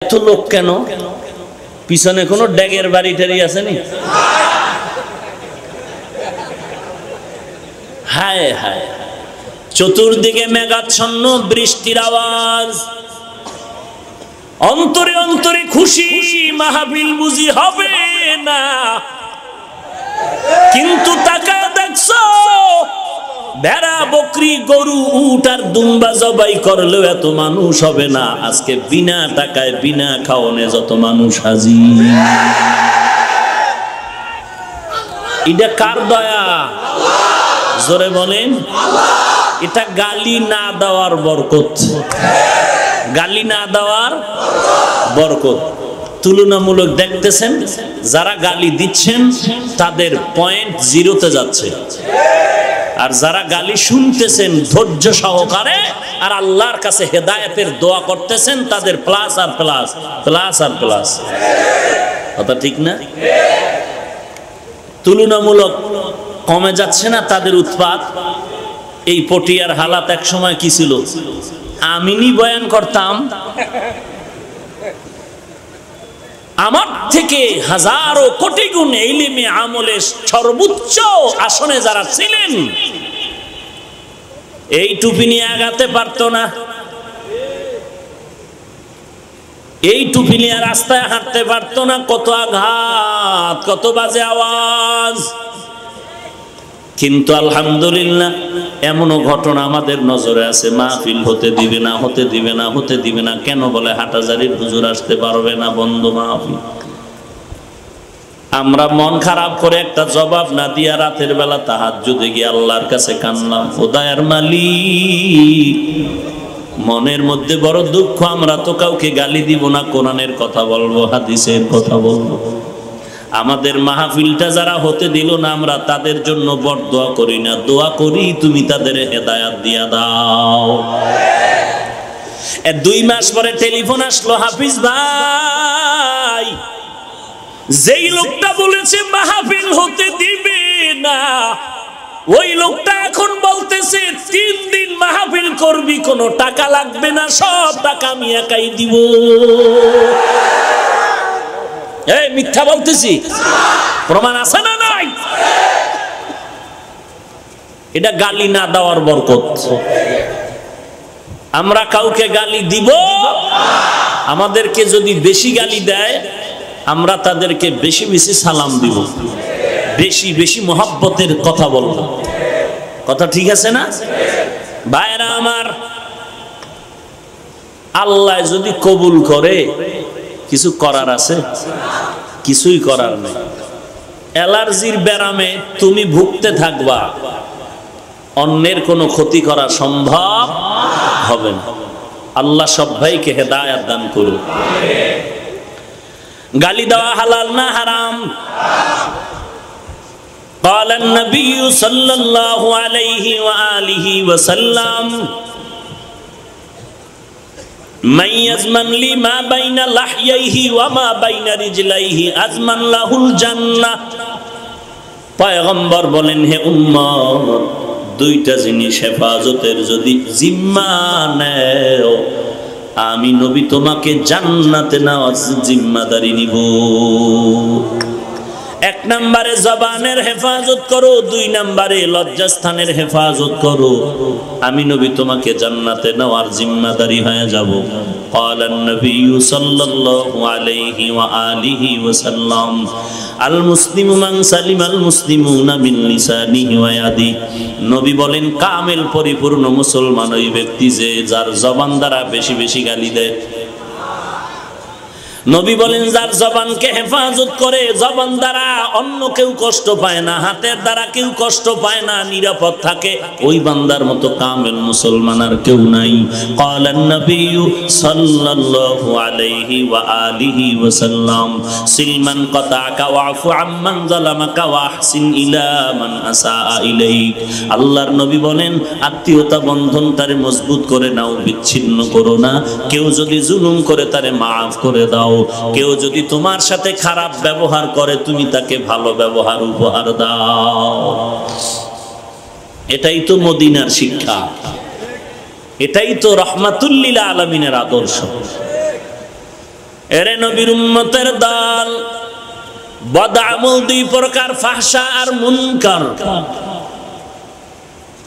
এত লোক কেন? পিছনে কোনো ড্যাগের বাড়ি টাড়ি আছে নি? হায় হায়, চতুর্দিকে মেঘাচ্ছন্ন, বৃষ্টির আওয়াজ, অন্তরে অন্তরে খুশি, মাহফিল বুঝি হবে না। কিন্তু টাকা দেখছো, ভেড়া, বকরি, গরু, উট আর দুম্বা জবাই করলেও এত মানুষ হবে না। আজকে বিনা টাকায় বিনা খাওয়ানে যত মানুষ হাজির। এটা কার দয়া? জোরে বলেন। এটা গালি না দেওয়ার বরকত, গালি না দেওয়ার বরকত। তুলনামূলক দেখতেছেন, যারা গালি দিচ্ছেন তাদের পয়েন্ট জিরোতে যাচ্ছে, আর যারা গালি শুনতেছেন ধৈর্য সহকারে আর আল্লাহর কাছে হেদায়েতের দোয়া করতেছেন তাদের প্লাস আর প্লাস, প্লাস আর প্লাস। কথা ঠিক না? তুলনামূলক কমে যাচ্ছে না তাদের উৎপাত। এই পটিয়ার হালাত এক সময় কি ছিল? আমিনি বয়ান করতাম, আমার থেকে হাজারো কোটি গুণ ইলমে আমলে সর্বোচ্চ আসনে যারা ছিলেন, এই টুপি নিয়ে আগাতে পারতো না, এই টুপি নিয়ে রাস্তায় হাঁটতে পারতো না। কত আঘাত, কত বাজে আওয়াজ। কিন্তু আলহামদুলিল্লাহ এমনও ঘটনা আমাদের নজরে আছে, মাহফিল হতে দিবে না, হতে দিবে না, হতে দিবে না। কেন? বলে হাটাজারির হুজুর আসতে পারবে না, বন্ধ মাহফিল। আমরা মন খারাপ করে একটা জবাব না দিয়া রাতের বেলা তাহাজ্জুদে গিয়ে আল্লাহর কাছে কান্নাম, ও দয়ার মালিক, মনের মধ্যে বড় দুঃখ, আমরা তো কাউকে গালি দিব না, কোরআনের কথা বলবো, হাদিসের কথা বলবো। আমাদের মাহফিলটা যারা হতে দিল না, আমরা তাদের জন্য বরদোয়া করি না, দোয়া করি তুমি তাদের হেদায়াত দিয়া দাও। 2 মাস পরে টেলিফোন আসলো, হাফিজ ভাই, যেই লোকটা বলেছে মাহফিল হতে দিবে না, ওই লোকটা এখন বলতেছে 3 দিন মাহফিল করবি, কোনো টাকা লাগবে না, সব টাকা আমি একাই দিব। এই মিথ্যা বলতেছি? প্রমাণ আছে না নাই? এটা গালি না দেওয়ার বরকত। আমরা কাউকে গালি দিব, আমাদেরকে যদি বেশি গালি দেয় আমরা তাদেরকে বেশি বেশি সালাম দিব, বেশি বেশি মহব্বতের কথা বলবো। কথা ঠিক আছে না ভাইরা আমার? আল্লাহ যদি কবুল করে, কিছু করার আছে? কিছুই করার নেই। অ্যালার্জির ব্যারামে তুমি ভুগতে থাকবা, অন্যের কোনো ক্ষতি করা সম্ভব হবে না। আল্লাহ সব ভাইকে হেদায়েত দান করুন। গালি দেওয়া হালাল না হারাম? قال النبي صلى الله عليه وآله وسلم من يزمن لي ما بين لحييه وما بين رجليه أزمن له الجنة। পয়গম্বর বলেন, হে উম্মত, 2টা জিনিস হেফাজতের যদি জিম্মা নেও, আমি নবী তোমাকে জান্নাতে নেওয়ার জিম্মাদারি নিব। 1 নম্বরে জবানের হেফাজত করো, 2 নম্বরে লজ্জাস্থানের হেফাজত করো, আমি নবী তোমাকে জান্নাতে নেওয়ার জিম্মাদারি হয়ে যাব। قال النبي صلى الله عليه وآله وسلم المسلم من سلم المسلمون من لسانه ويده। নবী বলেন, কামেল পরিপূর্ণ মুসলমান ওই ব্যক্তি যে যার জবান দ্বারা বেশি বেশি গালি দেয়। নবী বলেন, যার জবানকে হেফাজত করে, জবান দ্বারা অন্য কেউ কষ্ট পায় না, হাতের দ্বারা কেউ কষ্ট পায় না, নিরাপদ থাকে, ওই বান্দার মতো কামেল মুসলমান আর কেউ নাই। ক্বালান নবিয়্যু সাল্লাল্লাহু আলাইহি ওয়া আলিহি ওয়াসাল্লাম সিলমান কাতাকা ওয়াফু আম্মান যালামাকা ওয়া আহসিন ইলা মান আসাআ ইলাইক। আল্লাহর নবী বলেন, আত্মীয়তা বন্ধন তারে মজবুত করে নাও, বিচ্ছিন্ন করো না। কেউ যদি জুলুম করে তারে মাফ করে দাও। কেউ যদি তোমার সাথে খারাপ ব্যবহার করে, তুমি তাকে ভালো ব্যবহার উপহার দাও। এটাই তো মদিনার শিক্ষা, এটাই তো রাহমাতুল লিল আলামিনের আদর্শ। এরে নবীর উম্মতের দল, বদ আমল দুই প্রকার, ফাহশা আর মুনকার।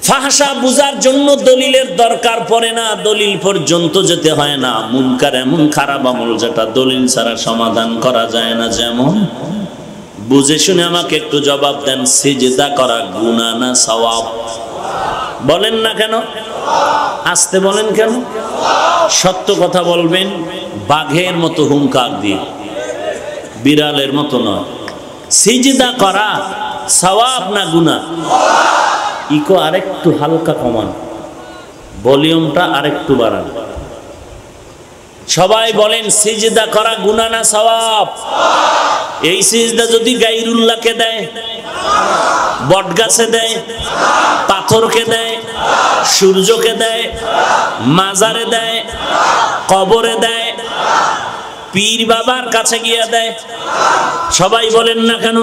ফাহশা বুঝার জন্য দলিলের দরকার পড়ে না, দলিল পর্যন্ত যেতে হয় না। মুনকার এমন খারাপ আমল যেটা দলিল ছাড়া সমাধান করা যায় না। যেমন, বুঝে শুনে আমাকে একটু জবাব দেন, সিজদা করা গুনাহ না সওয়াব? বলেন না কেন? আস্তে বলেন কেন? সত্য কথা বলবেন, বাঘের মতো হুঙ্কার দিয়ে, বিড়ালের মতো নয়। সিজদা করা সওয়াব না গুনাহ? ইকো আরেকটু হালকা কমান, ভলিউমটা আরেকটু বাড়ান। সবাই বলেন, সিজদা করা গুনাহ না সওয়াব? এই সিজদা যদি গায়রুল্লাহকে দেয়, বটগাছে দেয়, পাথরকে দেয়, সূর্যকে দেয়, মাজারে দেয়, কবরে দেয়, পীর বাবার কাছে গিয়ে দেয়, সবাই বলেন না কেন?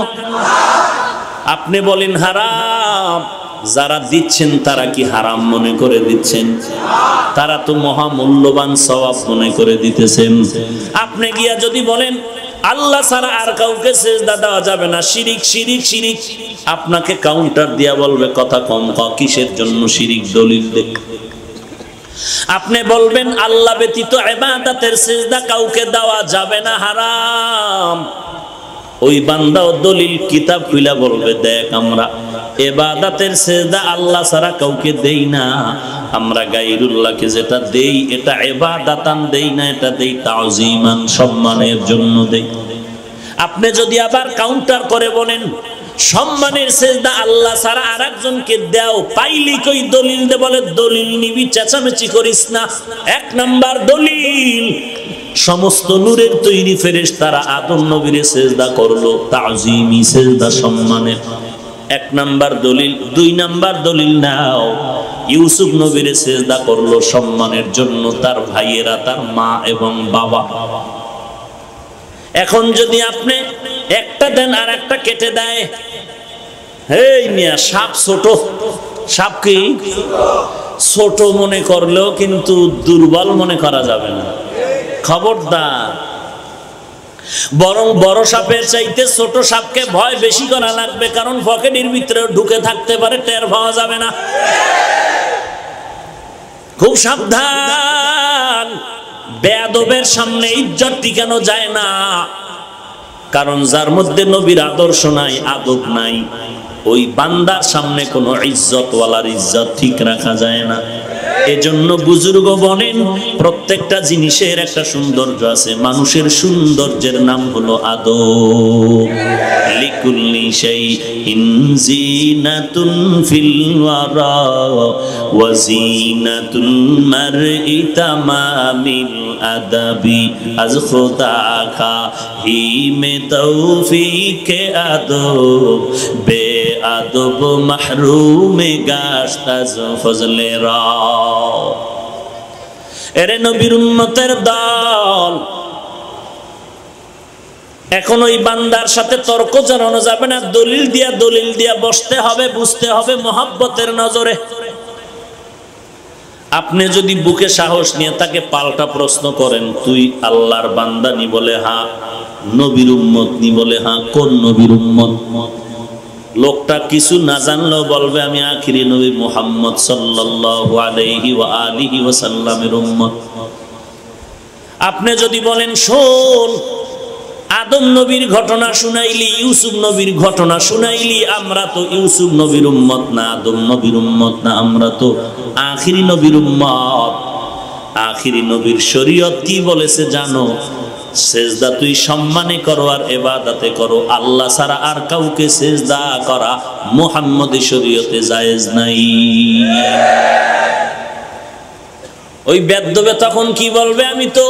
আপনি বলেন হারাম। যারা দিচ্ছেন তারা কি হারাম মনে করে দিচ্ছেন? তারা তো মহামূল্যবান সওয়াব মনে করে দিতেছেন। আপনি গিয়া যদি বলেন আল্লাহ ছাড়া আর কাউকে সিজদা দেওয়া যাবে না, শিরিক শিরিক শিরিক, আপনাকে কাউন্টার দিয়া বলবে কথা কম ক, কিসের জন্য শিরিক? দলিল দে। আপনি বলবেন আল্লাহ ব্যতীত ইবাদতের সিজদা কাউকে দেওয়া যাবে না, হারাম। ওই বান্দাও দলিল কিতাব খুলে বলবে, দেখ আমরা ইবাদতের সিজদা আল্লাহ ছাড়া কাউকে দেই না, আমরা গায়রুল্লাহকে যেটা দেই এটা ইবাদাতান দেই না, এটা দেই তাওজিমান, সম্মানের জন্য দেই। আপনি যদি আবার কাউন্টার করে বলেন সম্মানের সিজদা আল্লাহ ছাড়া আরেকজনকে দাও, পাইলি কই দলিল দে, বলে দলিল নিবি, চেঁচামেচি করিস না। এক নাম্বার দলিল, সমস্ত নূরের তৈরি ফেরেশতারা আদম নবীরে সিজদা করলো, তাজিমি সিজদা, সম্মানের এক নাম্বার দলিল। দুই নাম্বার দলিল নাও, ইউসুফ নবীরে সিজদা করলো সম্মানের জন্য, তার ভাইয়েরা, তার মা এবং বাবা। এখন যদি আপনি একটা দেন আর একটা কেটে দেয়, এই মিয়া সাপ ছোট, সাপ কি ছোট মনে করলেও কিন্তু দুর্বল মনে করা যাবে না, খবরদার। বরং বড় সাপের চাইতে ছোট সাপকে ভয় বেশি করা লাগবে, কারণ পকেটের ভিতরে ঢুকে থাকতে পারে, টের পাওয়া যাবে না। খুব সাবধান, বেয়াদবের সামনে ইজ্জত টিকানো যায় না, কারণ যার মধ্যে নবীর আদর্শ নাই, আদব নাই, ওই বান্দার সামনে কোনো ইজ্জতওয়ালার ইজ্জত ঠিক রাখা যায় না। এজন্য বুজুর্গ বলেন প্রত্যেকটা জিনিসের একটা সৌন্দর্য আছে, মানুষের সৌন্দর্যের নাম হলো আদব। লিকুল্লি শাইইন জিনাতুন ফিল ওয়ারা ওয়া জিনাতুল মারই তামামিল আদাবি, আজ খোদা কা হি মে তৌফিকে আদব, বে আদব মাহরুমে গাশত আজ ফজলে রা। এরে নবীর উম্মতের দল, এখন ওই বান্দার সাথে তর্ক জানানো যাবে না, দলিল দিয়া বসতে হবে, বুঝতে হবে মহব্বতের নজরে। আপনি যদি বুকে সাহস নিয়ে তাকে পাল্টা প্রশ্ন করেন, তুই আল্লাহর বান্দা নি? বলে হ্যাঁ। নবীর উম্মত নি? বলে হ্যাঁ। কোন নবীর উম্মত? লোকটা কিছু না জানলেও বলবে আমি আখিরি নবী মুহাম্মদ সাল্লাল্লাহু আলাইহি ওয়া আলিহি ওয়াসাল্লামের উম্মত। আপনি যদি বলেন শোন, আদম নবীর ঘটনা শুনাইলি, ইউসুফ নবীর ঘটনা শুনাইলি, আমরা তো ইউসুফ নবীর উম্মত না, আদম নবীর উম্মত না, আমরা তো আখিরি নবীর উম্মত। আখিরি নবীর শরীয়ত কি বলেছে জানো? সেজদা তুই সম্মানে করো আর ইবাদতে করো, আল্লাহ ছাড়া আর কাউকে সেজদা করা মুহাম্মদী শরীয়তে জায়েজ নাই। ওই বেদবে তখন কি বলবে? আমি তো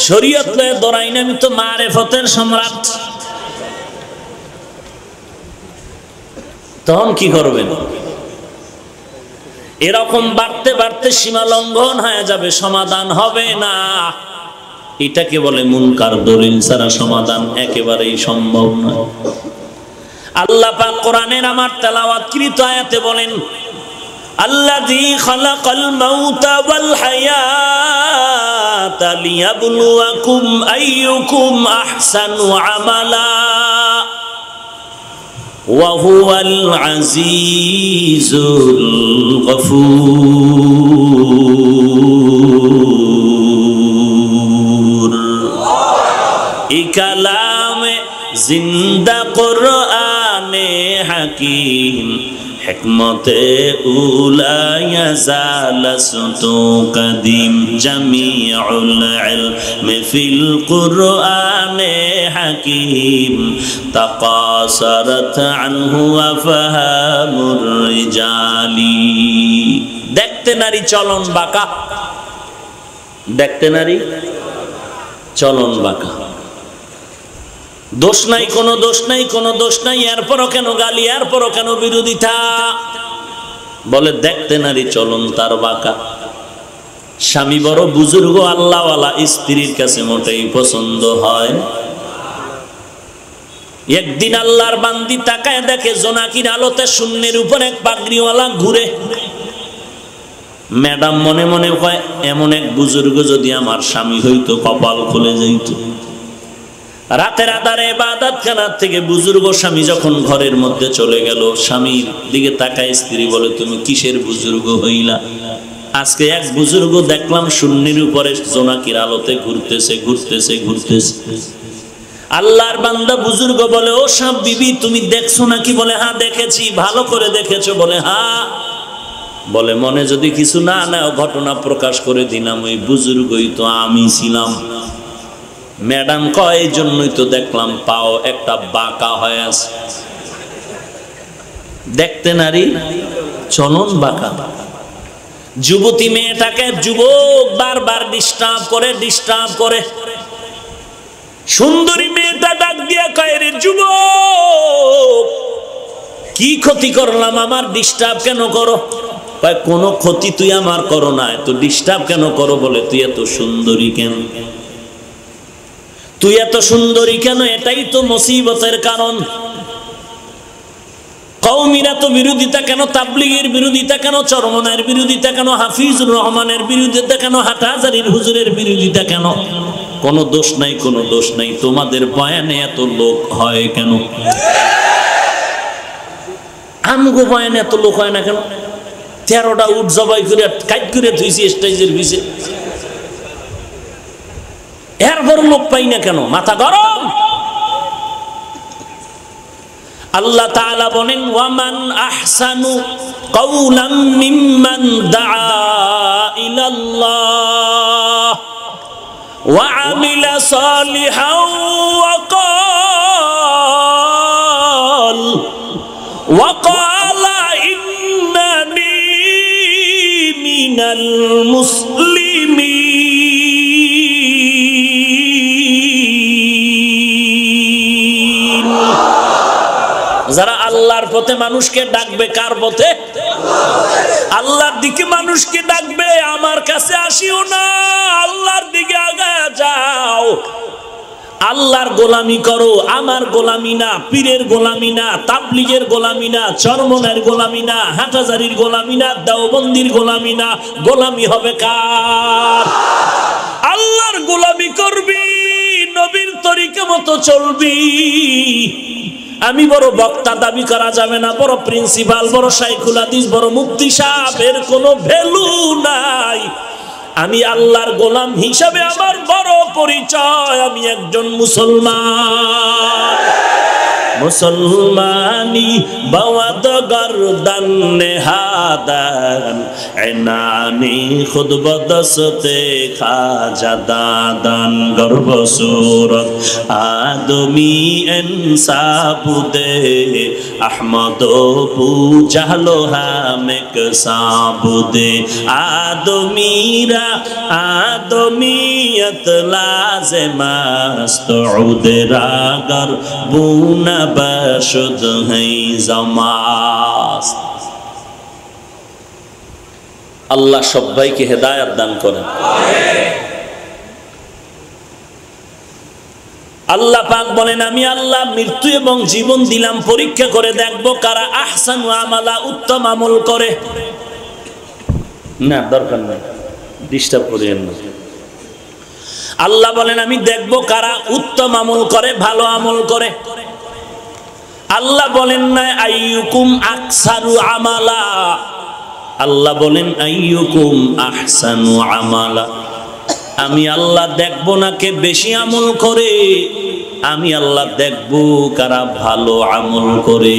শরীয়ত লয়ে দৌড়াই না, আমি তো মারেফতের সম্রাট। তখন কি করবেন? এরকম বাড়তে বাড়তে সীমা লঙ্ঘন হয়ে যাবে, সমাধান হবে না। এটাকে বলে মুনকার। দলিল ছাড়া সমাধান একেবারেই সম্ভব নয়। আল্লাহ পাক কোরআনের আমার তেলাওয়াতকৃত আয়াতে বলেন আল্লাযী খালাকাল মাউতা ওয়াল হায়াতা লিয়াবলুয়াকুম আইয়ুকুম আহসানু আমালা ওয়া হুয়াল আজিজুল গফুর। এই কালামে জিন্দা কুরআনে হাকীম হিকমতে উলায়া জালাসতু কদিম জামিউল ইলমি ফিল কুরআনে হাকীম তাকাসারাত আনহু আফহামুর রিজালি। দেখতে নারী চলন বাঁকা, দেখতে নারী চলন বাঁকা। দোষ নাই, কোনো দোষ নাই, কোনো দোষ নাই, এরপরও কেন গালি, এরপরও কেন বিরোধিতা? বলে দেখতে নারী চলন তার বাঁকা। স্বামী বড় বুজুর্গ আল্লাহওয়ালা, স্ত্রীর কাছে মোটেই পছন্দ হয়। একদিন আল্লাহর বান্দি তাকায় দেখে জোনাকির আলোতে শূন্যের উপর এক পাগড়িওয়ালা ঘুরে। ম্যাডাম মনে মনে কয়, এমন এক বুজুর্গ যদি আমার স্বামী হইতো কপাল খুলে যাইত। রাতের আধারে ইবাদতখানার থেকে বুজুর্গ স্বামী যখন ঘরের মধ্যে চলে গেল, স্বামীর দিকে তাকায় স্ত্রী বলে, তুমি কিসের বুজুর্গ হইলা? আজকে এক বুজুর্গ দেখলাম শূন্যের উপরে জোনাকির আলোতে ঘুরতেছে ঘুরতেছে ঘুরতেছে। আল্লাহর বান্দা বুজুর্গ বলে, ও সব বিবি তুমি দেখছো নাকি? বলে হ্যাঁ দেখেছি। ভালো করে দেখেছো? বলে হ্যাঁ। বলে মনে যদি কিছু না নেও ঘটনা প্রকাশ করে দিলাম, ওই বুজুর্গই তো আমি ছিলাম। ম্যাডাম কয়, এই জন্যই তো দেখলাম পাও একটা বাঁকা হয়ে আছে। দেখতে নারী চলন বাঁকা। যুবতী মেয়েটাকে যুবক বারবার ডিস্টার্ব করে। সুন্দরী মেয়েটা ডাক দিয়া কয়, রে যুবক কি ক্ষতি করলাম, আমার ডিস্টার্ব কেন করো? কয় কোনো ক্ষতি তুই আমার করো না, তো ডিস্টার্ব কেন করো? বলে তুই এত সুন্দরী কেন, তুই এত সুন্দরী কেন? এটাই তো মুসিবতের কারণ। কওমিরা তো বিরোধিতা কেন, তাবলীগের বিরোধিতা কেন, চরমনার বিরোধিতা কেন, হাফিজুর রহমানের বিরোধিতা কেন, হাটহাজারীর হুজুরের বিরোধিতা কেন? কোনো দোষ নাই, কোনো দোষ নাই। তোমাদের বয়ানে এত লোক হয় কেন? আমগো বয়ানে এত লোক হয় না কেন? 13টা উট জবাই করে কাট করে ধুইছি স্টেজের পিছে, এরপর লোক পাই না কেন? মাথা গরম। আল্লাহ তাআলা বলেন, ওয়ামান আহসানু কাওলাম মিম্মান দাআ ইলাল্লাহ ওয়া আমিলা সালিহান ওয়া ক্বালা ইন্নানি মিনাল মুসলিমিন। যারা আল্লাহর পথে মানুষকে ডাকবে, কার পথে? আল্লাহর দিকে মানুষকে ডাকবে। আমার কাছে আসিও না, আল্লাহর দিকে আগায়া যাও। আল্লাহর গোলামি করো, আমার গোলামি না, পীরের গোলামি না, তাবলীগের গোলামি না, চরমনের গোলামি না, হাটহাজারীর গোলামি না, দেওবন্দির গোলামি না। গোলামি হবে কার? আল্লাহর গোলামি করবি, নবীর তরিকা মতো চলবি। আমি বড় বক্তা দাবি করা যাবে না, বড় প্রিন্সিপাল, বড় শাইখুল হাদিস, বড় মুফতি সাহেবের কোনো ভ্যালু নাই। আমি আল্লাহর গোলাম হিসাবে আমার বড় পরিচয়, আমি একজন মুসলমান। মুসলমানি বাওয়াদ গর্দান নেহাদান এনানি খুদ বদসতে খাজা দাদান গর্ব সুরত আদমি ইনসাবুদে আহমদ পু জাহলো হামেক সাবুদে আদমিরা আদমিয়ত লাজেমাস্ত উদরাগর বুনা বশুদ হই জামাস। আল্লাহ সবাইকে হেদায়েত দান করেন। আল্লাহ পাক বলেন, আমি আল্লাহ মৃত্যু এবং জীবন দিলাম পরীক্ষা করে দেখব কারা আহসানু আমালা, উত্তম আমল করে। না দরকার নাই, ডিস্টার্ব করিয়েন না। আল্লাহ বলেন আমি দেখবো কারা উত্তম আমল করে, ভালো আমল করে। আল্লাহ বলেন না আইয়ুকুম আকসারু আমালা, আল্লাহ বলেন আইয়ুকুম আহসানু আমালা। আমি আল্লাহ দেখবো না কে বেশি আমল করে, আমি আল্লাহ দেখবো কারা ভালো আমল করে।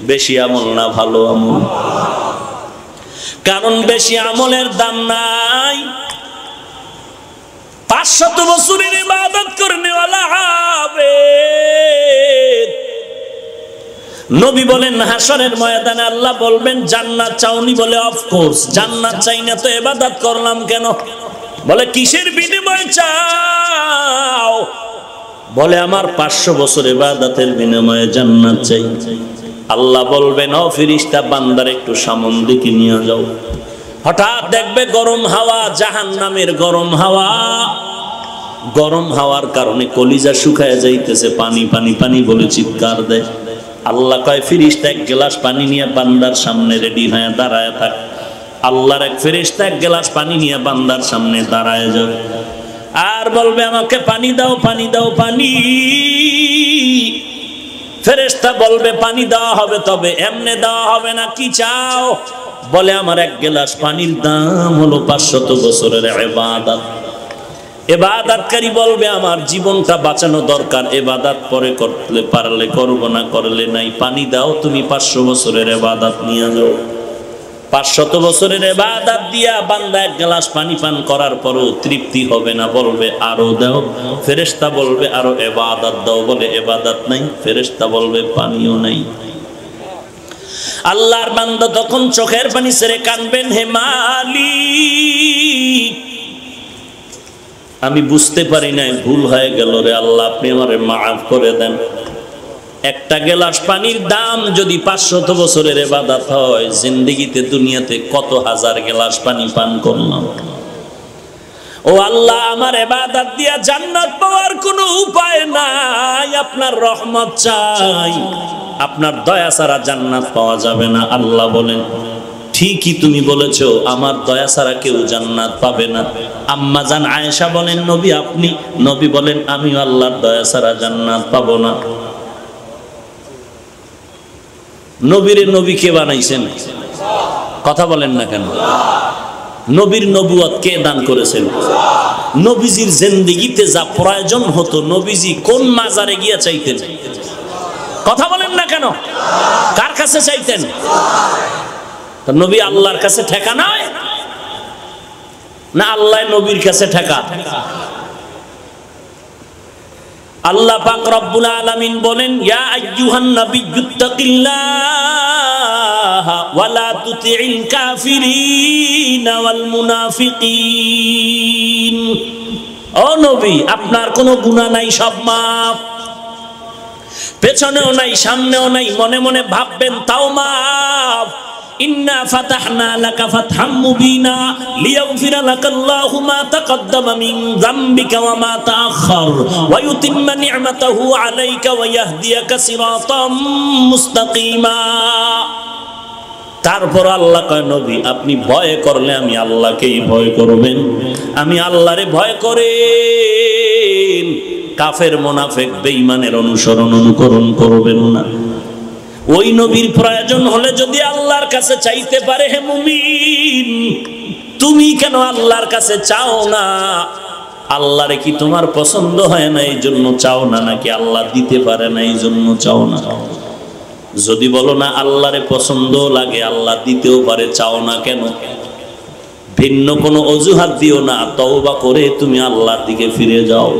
বেশি আমল না ভালো আমল, কারণ বেশি আমলের দাম নাই। 500 বছরের ইবাদত করনে ওয়ালা আবেদ, নবী বলেন হাসরের ময়দানে আল্লাহ বলবেন জান্নাত চাওনি? বলে অফকোর্স জান্নাত চাই না তো ইবাদত করলাম কেন? বলে কিসের বিনিময়ে চাও? বলে আমার 500 বছর ইবাদতের বিনিময়ে জান্নাত চাই। আল্লাহ বলবেন ও ফেরেশতা বান্দার একটু সামন দিকে নিয়ে যাও। হঠাৎ দেখবে গরম হাওয়া, জাহান্নামের গরম হাওয়া, গরম হাওয়ার কারণে কলিজা শুকায় যাইতেছে, পানি পানি পানি বলে চিৎকার দেয়। আল্লাহ কয় ফেরেশতা এক গ্লাস পানি নিয়ে বান্দার সামনে রেডি হয়ে দাঁড়ায় থাক। আল্লাহর এক ফেরেশতা এক গ্লাস পানি নিয়ে বান্দার সামনে দাঁড়ায় যাবে আর বলবে আমাকে পানি দাও, পানি দাও, পানি। ফেরেশতা বলবে পানি দেওয়া হবে, তবে এমনে দেওয়া হবে না, কি চাও? বলে আমার এক গ্লাস পানির দাম হলো 500 বছরের ইবাদত। ইবাদতকারী বলবে আমার জীবনটা বাঁচানো দরকার, ইবাদত পরে করতে পারলে করব, না করলে নাই। পানি দাও, তুমি 500 বছরের ইবাদত নিয়ে যাও। 500 বছরের ইবাদত দিয়া বান্দা এক গ্লাস পানি পান করার পরও তৃপ্তি হবে না, বলবে আরো দাও। ফেরেশতা বলবে আরো ইবাদত দাও, বলে ইবাদত নাই। ফেরেশতা বলবে পানিও নাই। আল্লাহর বান্দা তখন চোখের পানি ছেড়ে কাঁদবেন, হে মালিক আমি বুঝতে পারি নাই, ভুল হয়ে গেল রে আল্লাহ, আপনি আমারে মাফ করে দেন। একটা গ্লাস পানির দাম যদি 500 বছরের ইবাদত হয়, জিন্দেগিতে দুনিয়াতে কত হাজার গ্লাস পানি পান করলাম। ও আল্লাহ আমার ইবাদত দিয়া জান্নাত পাওয়ার কোনো উপায় নাই, আপনার রহমত চাই, আপনার দয়া ছাড়া জান্নাত পাওয়া যাবে না। আল্লাহ বলেন ঠিকই তুমি বলেছো, আমার দয়া ছাড়া কেউ জান্নাত পাবে না। আম্মা জান আয়েশা বলেন নবী আপনি? নবী বলেন আমি আল্লাহর দয়া ছাড়া জান্নাত পাবো না। নবীরে নবী কে বানাইছেন? কথা বলেন না কেন? নবীর নবুয়ত কে দান করেছেন? নবীজির জিন্দেগিতে যা প্রয়োজন হতো নবীজি কোন মাজারে গিয়া চাইতেন? কথা বলেন না কেন? কার কাছে চাইতেন? নবী আল্লাহর কাছে ঠেকা নয় না, আল্লাহ নবীর কাছে ঠেকা? আল্লাহ পাক রব্বুল আলামিন বলেন ইয়া আইয়ুহান নাবিয়্যুত্তাকিল্লাহা ওয়া লা তুতি'ল কাফিরিনা ওয়াল মুনাফিকিন। ও নবী আপনার কোনো গুনাহ নাই, সব মাফ। পেছনেও নাই, সামনেও নাই, মনে মনে ভাববেন তাও মাফ। ইন্না ফাতাহনা লাকা ফাতহাম মুবিনা লিয়াগফিরা লাকাল্লাহু মা তাকদ্দামা মিন যামবিকা ওয়া মা তাআখার ওয়া ইউতিম্মা নি'মাতাহু আলাইকা ওয়া ইয়াহদিয়াকা সিরাতাম মুস্তাকিমা। তারপর আল্লাহ কয় নবী আপনি ভয় করলে আমি আল্লাহকেই ভয় করবেন, আমি আল্লাহরে ভয় করেন। কাফের মুনাফিক বেঈমানের অনুকরণ করবেন না। ওই নবীর প্রয়োজন হলে যদি আল্লাহর কাছে চাইতে পারে, হে মুমিন তুমি কেন আল্লাহর কাছে চাও না? আল্লাহরে কি তোমার পছন্দ হয় না এই জন্য চাও না, নাকি আল্লাহ দিতে পারে না এই জন্য চাও না? যদি বলো না আল্লাহরে পছন্দ লাগে, আল্লাহ দিতেও পারে, চাও না কেন? ভিন্ন কোনো অজুহাত দিও না, তওবা করে তুমি আল্লাহর দিকে ফিরে যাও।